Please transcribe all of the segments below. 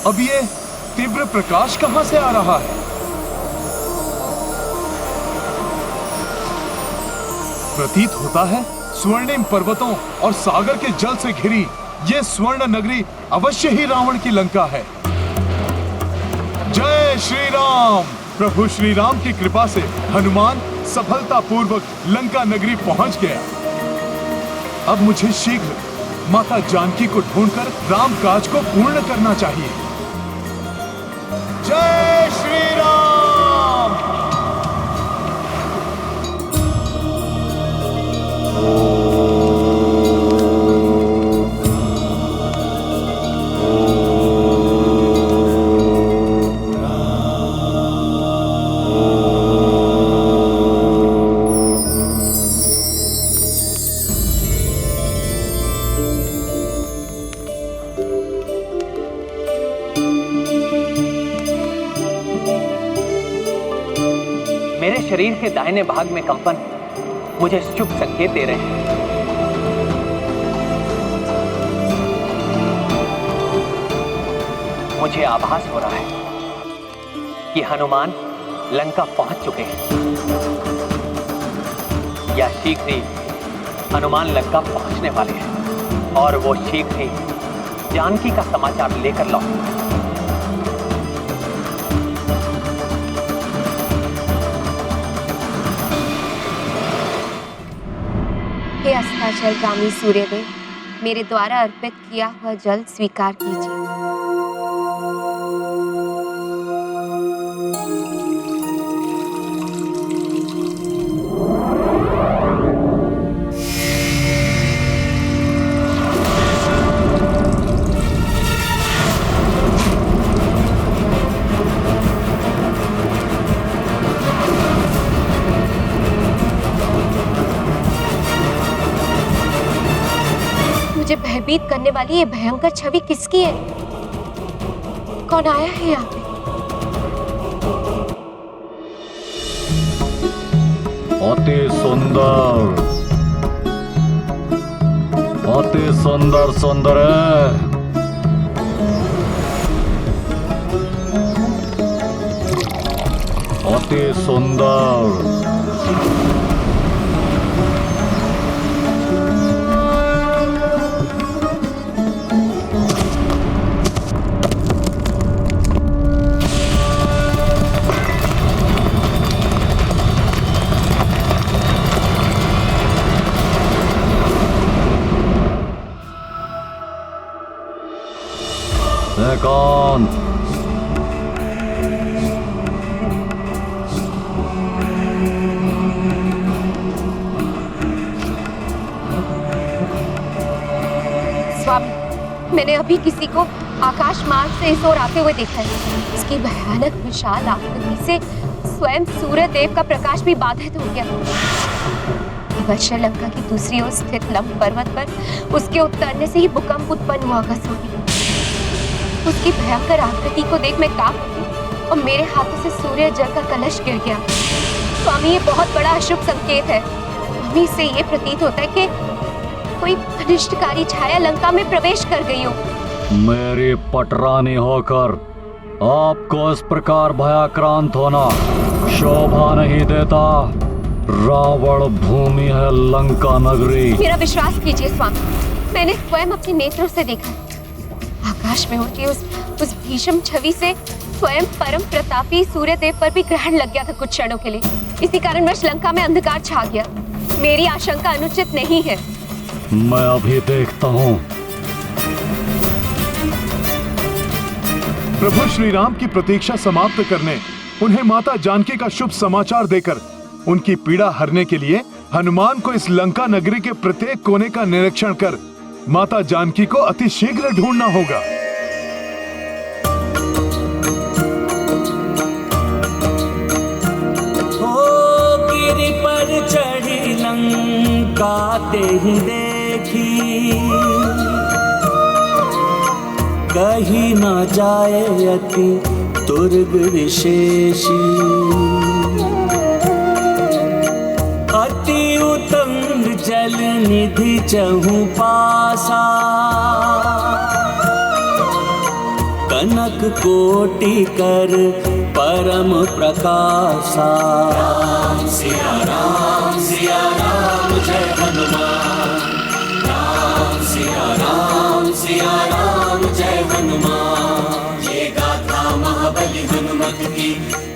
अब ये तीव्र प्रकाश कहां से आ रहा है? प्रतीत होता है स्वर्णिम पर्वतों और सागर के जल से घिरी ये स्वर्ण नगरी अवश्य ही रावण की लंका है। जय श्री राम। प्रभु श्री राम की कृपा से हनुमान सफलतापूर्वक लंका नगरी पहुंच गया। अब मुझे शीघ्र माता जानकी को ढूंढकर राम काज को पूर्ण करना चाहिए। जय श्री राम। मेरे शरीर के दाहिने भाग में कंपन मुझे शुभ संकेत दे रहे हैं। मुझे आभास हो रहा है कि हनुमान लंका पहुंच चुके हैं या शीघ्र ही हनुमान लंका पहुंचने वाले हैं और वो शीघ्र ही जानकी का समाचार लेकर लौटेंगे। हे अस्ताचलगामी सूर्यदेव, मेरे द्वारा अर्पित किया हुआ जल स्वीकार कीजिए। मुझे भयभीत करने वाली ये भयंकर छवि किसकी है? कौन आया है यहाँ पे? अति सुंदर, अति सुंदर सुंदर है। अति सुंदर। कौन? स्वामी, मैंने अभी किसी को आकाश मार्ग से इस ओर आते हुए देखा है। इसकी भयानक विशाल आकृति से स्वयं सूर्य देव का प्रकाश भी बाधित हो गया। अवश्य लंका की दूसरी ओर स्थित लंब पर्वत पर उसके उतरने से ही भूकंप उत्पन्न हुआ होगा स्वामी। उसकी भयंकर आकृति को देख मैं कांप उठी और मेरे हाथों से सूर्य जल का कलश गिर गया। स्वामी, ये बहुत बड़ा अशुभ संकेत है। स्वामी, इससे ये प्रतीत होता है कि कोई अनिष्टकारी छाया लंका में प्रवेश कर गई हो। मेरी पटरानी होकर आपको इस प्रकार भयाक्रांत होना शोभा नहीं देता। रावण भूमि है लंका नगरी। मेरा विश्वास कीजिए स्वामी, मैंने स्वयं अपने नेत्रों से देखा। आकाश में उठी उस भीषण छवि से स्वयं परम प्रतापी सूर्य देव पर भी ग्रहण लग गया था कुछ क्षणों के लिए। इसी कारणवश लंका में अंधकार छा गया। मेरी आशंका अनुचित नहीं है। मैं अभी देखता हूँ। प्रभु श्री राम की प्रतीक्षा समाप्त करने, उन्हें माता जानकी का शुभ समाचार देकर उनकी पीड़ा हरने के लिए हनुमान को इस लंका नगरी के प्रत्येक कोने का निरीक्षण कर माता जानकी को अति शीघ्र ढूंढना होगा। ओ गिरि पर चढ़ी लंका ते ही देखी, कहीं न जाए अति दुर्विशेषी। अति उत्तम जल निधि चहु पासा, कनक लाख कोटि कर परम प्रकाशा। राम सिया राम जय हनुमान। राम सिया राम जय हनुमान। ये गाथा महाबली हनुमत की,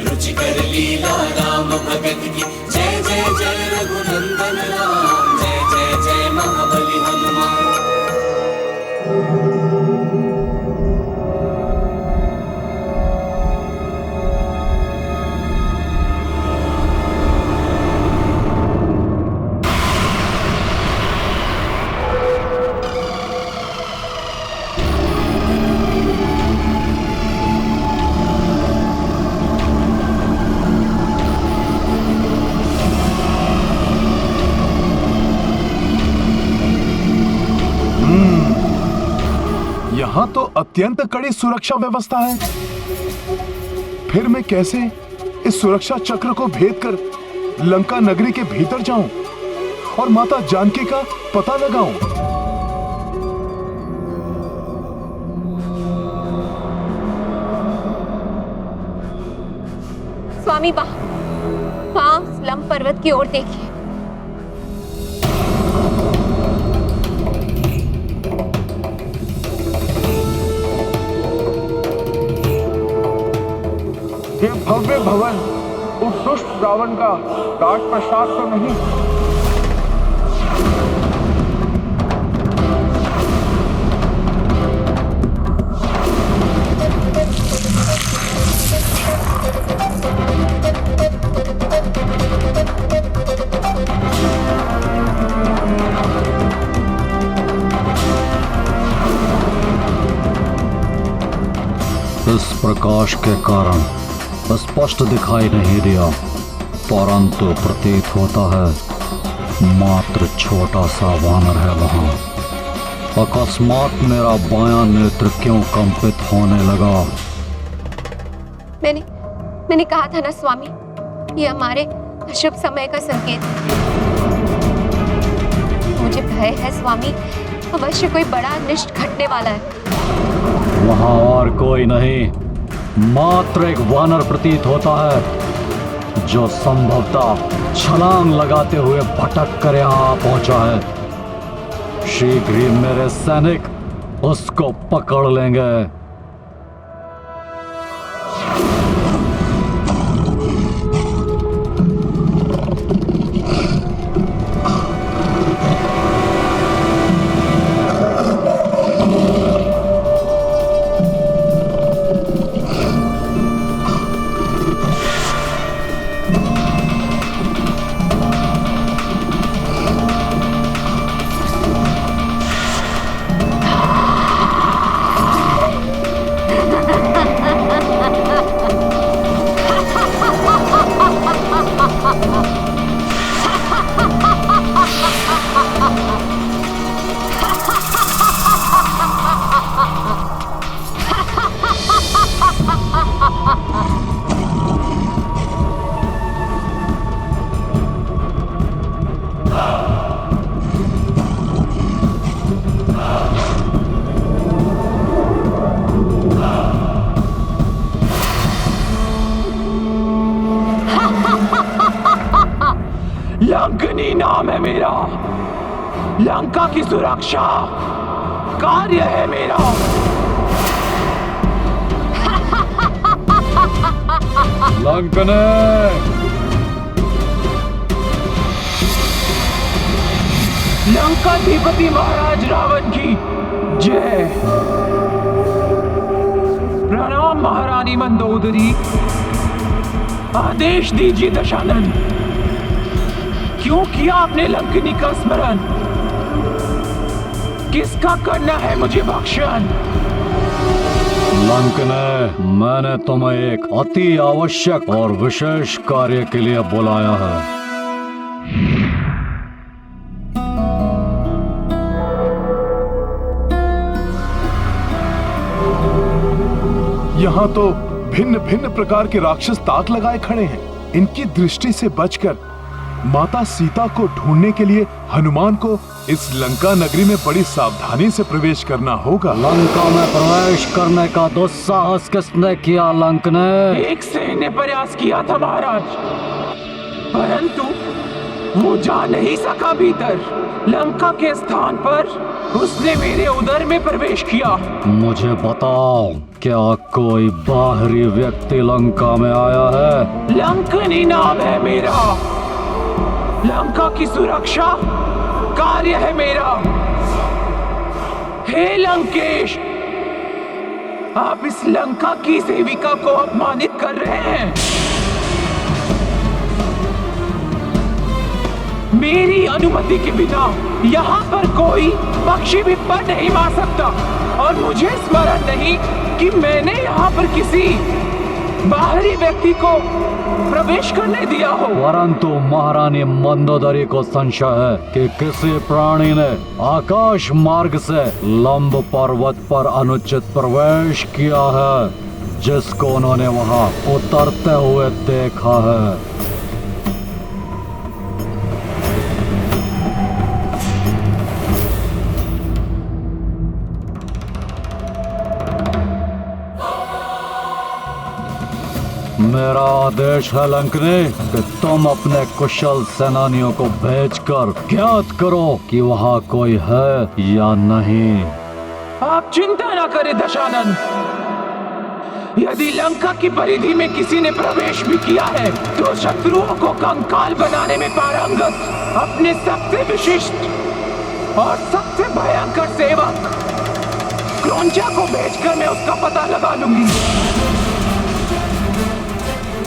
रुचिकर लीला राम भगत की। जय जय जय रघुनंदन राम, जय जय जय महाबली हनुमान। यहाँ तो अत्यंत कड़ी सुरक्षा व्यवस्था है। फिर मैं कैसे इस सुरक्षा चक्र को भेद कर लंका नगरी के भीतर जाऊं और माता जानकी का पता लगाऊं? स्वामी वहां स्लम पर्वत की ओर देखिए। ये भव्य भवन उस दुष्ट रावण का राजप्रसाद तो नहीं? इस प्रकाश के कारण स्पष्ट दिखाई नहीं दिया, परंतु प्रतीत होता है मात्र छोटा सा वानर है वहां। अकस्मात मेरा बायां नेत्र क्यों कंपित होने लगा? मैंने कहा था ना स्वामी, ये हमारे अशुभ समय का संकेत है। मुझे भय है स्वामी, अवश्य कोई बड़ा अनिष्ट घटने वाला है। वहां और कोई नहीं, मात्र एक वानर प्रतीत होता है जो संभवतः छलांग लगाते हुए भटक कर यहाँ पहुंचा है। शीघ्र ही मेरे सैनिक उसको पकड़ लेंगे। लंकनी नाम है मेरा, लंका की सुरक्षा कार्य है मेरा। लंकने लंकाधिपति महाराज रावण की जय। प्रणाम महारानी मंदोदरी, आदेश दीजिए दशानन, क्यों किया आपने लंकनी का स्मरण? किसका करना है मुझे भक्षण? लंकने, मैंने तुम्हें एक अति आवश्यक और विशेष कार्य के लिए बुलाया है। यहाँ तो भिन्न भिन्न प्रकार के राक्षस ताक लगाए खड़े हैं। इनकी दृष्टि से बचकर माता सीता को ढूंढने के लिए हनुमान को इस लंका नगरी में बड़ी सावधानी से प्रवेश करना होगा। लंका में प्रवेश करने का दुस्साहस किसने किया? लंक ने। एक सैन्य प्रयास किया था महाराज, परंतु वो जा नहीं सका भीतर। लंका के स्थान पर उसने मेरे उदर में प्रवेश किया। मुझे बताओ, क्या कोई बाहरी व्यक्ति लंका में आया है? लंकनी नाम है मेरा। लंका की सुरक्षा कार्य है मेरा। हे लंकेश, आप इस लंका की सेविका को अपमानित कर रहे हैं। मेरी अनुमति के बिना यहाँ पर कोई पक्षी भी पर नहीं मार सकता, और मुझे स्मरण नहीं कि मैंने यहाँ पर किसी बाहरी व्यक्ति को प्रवेश करने दिया हो। परंतु महारानी मंदोदरी को संशय है कि किसी प्राणी ने आकाश मार्ग से लंब पर्वत पर अनुचित प्रवेश किया है, जिसको उन्होंने वहां उतरते हुए देखा है। मेरा आदेश है लंकनी कि तुम अपने कुशल सेनानियों को भेजकर ज्ञात करो कि वहाँ कोई है या नहीं। आप चिंता न करें दशानन। यदि लंका की परिधि में किसी ने प्रवेश भी किया है तो शत्रुओं को कंकाल बनाने में पारंगत अपने सबसे विशिष्ट और सबसे भयंकर सेवक क्रौंचा को भेजकर मैं उसका पता लगा लूंगी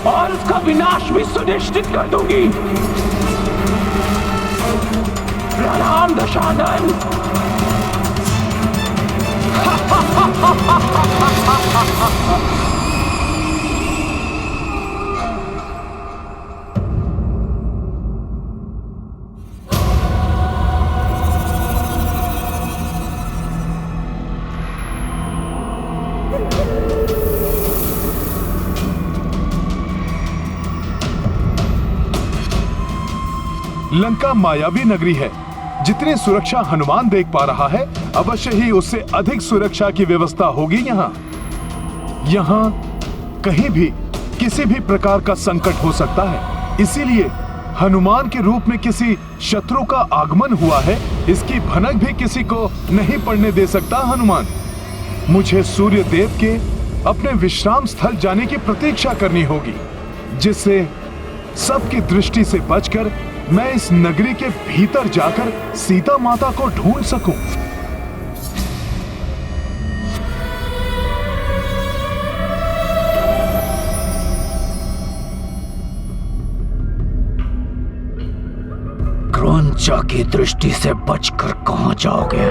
और उसका विनाश भी सुनिश्चित कर दूंगी। प्रणाम दशानन। लंका मायावी नगरी है। जितनी सुरक्षा हनुमान देख पा रहा है, अवश्य ही उससे अधिक सुरक्षा की व्यवस्था होगी यहाँ कहीं भी किसी भी प्रकार का संकट हो सकता है। इसीलिए हनुमान के रूप में किसी शत्रु का आगमन हुआ है, इसकी भनक भी किसी को नहीं पड़ने दे सकता हनुमान। मुझे सूर्य देव के अपने विश्राम स्थल जाने की प्रतीक्षा करनी होगी, जिससे सबकी दृष्टि से बचकर मैं इस नगरी के भीतर जाकर सीता माता को ढूंढ सकूं। क्रौंचा की दृष्टि से बचकर कहां जाओगे?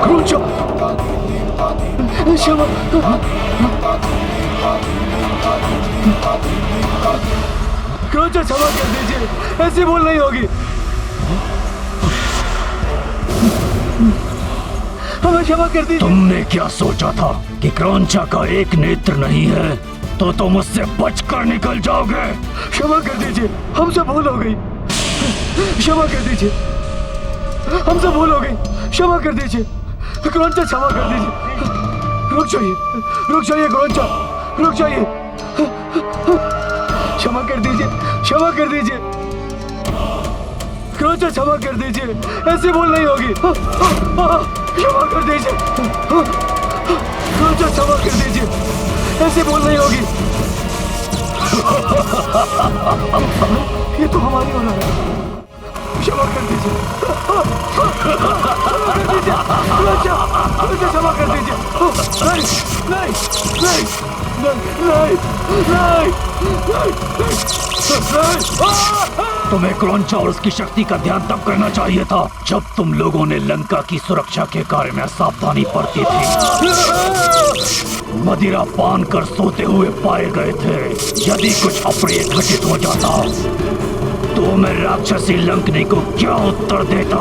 क्रौंचा, क्षमा, क्रौंचा क्षमा कर दीजिए, ऐसी भूल नहीं होगी। हमें क्षमा कर दीजिए। तुमने क्या सोचा था कि क्रौंचा का एक नेत्र नहीं है तो तुम उससे बचकर निकल जाओगे? क्षमा कर दीजिए, हमसे भूल हो गई। क्षमा कर दीजिए, हमसे भूल हो गई। क्षमा कर दीजिए क्रौंचा, क्षमा कर दीजिए। रुक जाइए क्रौंचा, रुक जाइए। क्षमा कर दीजिए, क्षमा कर दीजिए क्रौंचा, क्षमा कर दीजिए, ऐसी भूल नहीं होगी। क्षमा कर दीजिए क्रौंचा, क्षमा कर दीजिए, ऐसी भूल नहीं होगी। ये तो हमारी औलाद है। क्षमा कर दीजिए, क्षमा कर दीजिए। तुम्हें क्रौंचा और उसकी शक्ति का ध्यान तब करना चाहिए था जब तुम लोगों ने लंका की सुरक्षा के कार्य में सावधानी बरती थी। मदिरा पान कर सोते हुए पाए गए थे। यदि कुछ अप्रिय घटित हो जाता तो मैं राक्षसी लंकनी को क्या उत्तर देता?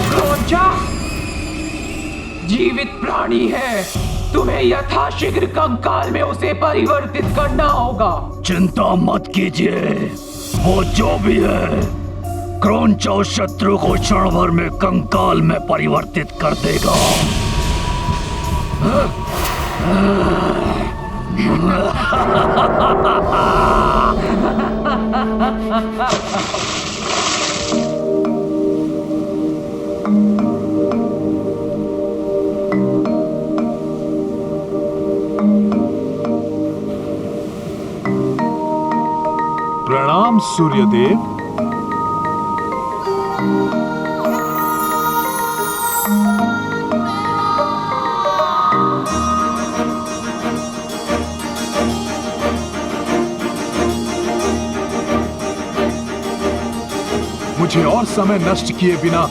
क्रोंचा जीवित प्राणी है, तुम्हें यथाशीघ्र कंकाल में उसे परिवर्तित करना होगा। चिंता मत कीजिए, वो जो भी है क्रोंचा उस शत्रु को क्षण भर में कंकाल में परिवर्तित कर देगा। प्रणाम सूर्यदेव। मुझे और समय नष्ट किए बिना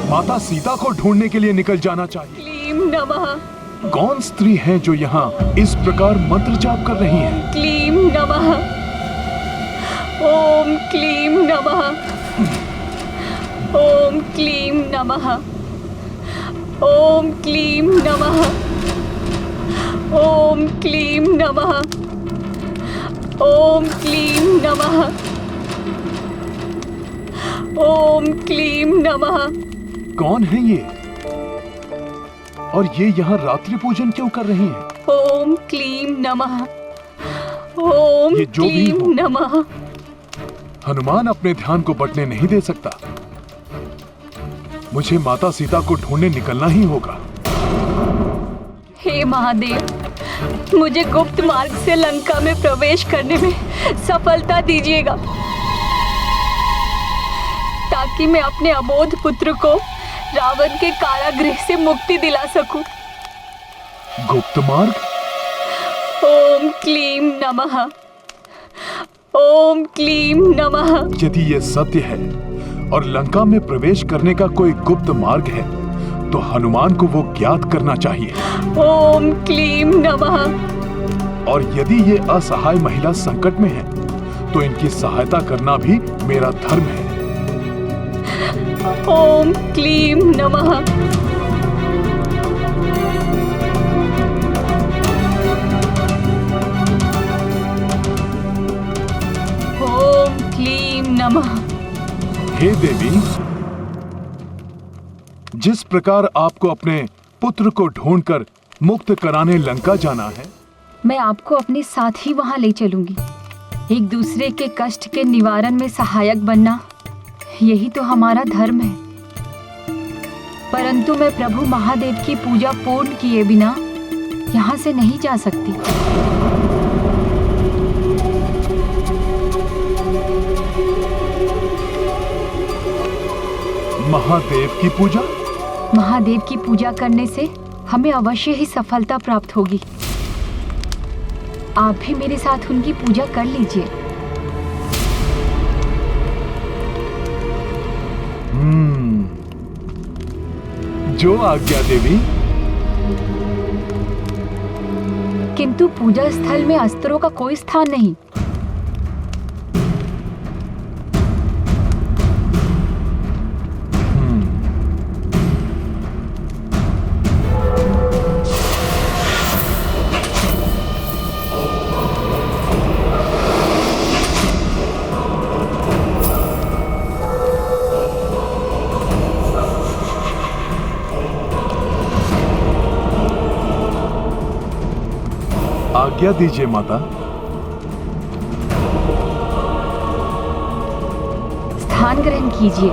माता सीता को ढूंढने के लिए निकल जाना चाहिए। क्लीम नमः। कौन स्त्री हैं जो यहाँ इस प्रकार मंत्र जाप कर रही हैं? क्लीम नमः। ओम क्लीम नमः। ओम क्लीम नमः। ओम क्लीम नमः। ओम क्लीम नमः। ओम क्लीम नमः। ओम क्लीम नमः। कौन है ये? और ये यहाँ रात्रि पूजन क्यों कर रही हैं? ओम क्लीम नमः। ओम ये जो भी क्लीम हो। नमः। हनुमान अपने ध्यान को बटने नहीं दे सकता। मुझे माता सीता को ढूंढने निकलना ही होगा। हे महादेव, मुझे गुप्त मार्ग से लंका में प्रवेश करने में सफलता दीजिएगा, ताकि मैं अपने अबोध पुत्र को रावण के कारागृह से मुक्ति दिला सकूं। गुप्त मार्ग? ओम क्लीम नमः। ओम क्लीम नमः। यदि ये सत्य है और लंका में प्रवेश करने का कोई गुप्त मार्ग है, तो हनुमान को वो ज्ञात करना चाहिए। ओम क्लीम नमः। और यदि ये असहाय महिला संकट में है, तो इनकी सहायता करना भी मेरा धर्म है। ओम क्लीम नमः। ओम क्लीम नमः। हे देवी, जिस प्रकार आपको अपने पुत्र को ढूंढकर मुक्त कराने लंका जाना है, मैं आपको अपने साथ ही वहां ले चलूंगी। एक दूसरे के कष्ट के निवारण में सहायक बनना, यही तो हमारा धर्म है। परंतु मैं प्रभु महादेव की पूजा पूर्ण किए बिना यहाँ से नहीं जा सकती। महादेव की पूजा? महादेव की पूजा करने से हमें अवश्य ही सफलता प्राप्त होगी। आप भी मेरे साथ उनकी पूजा कर लीजिए। जो आज्ञा देवी। किंतु पूजा स्थल में अस्त्रों का कोई स्थान नहीं। आज्ञा दीजिए माता। स्थान ग्रहण कीजिए।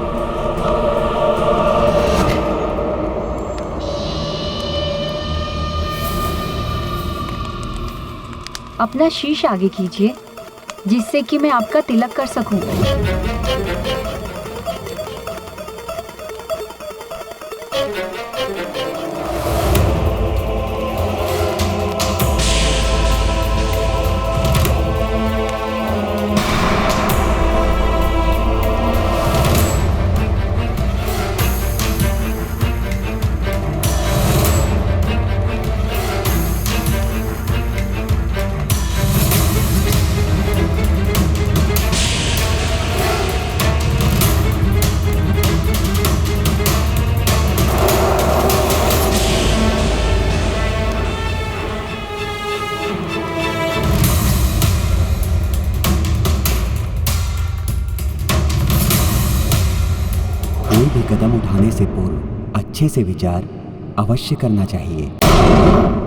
अपना शीश आगे कीजिए, जिससे कि मैं आपका तिलक कर सकूं। कोई भी कदम उठाने से पूर्व अच्छे से विचार अवश्य करना चाहिए।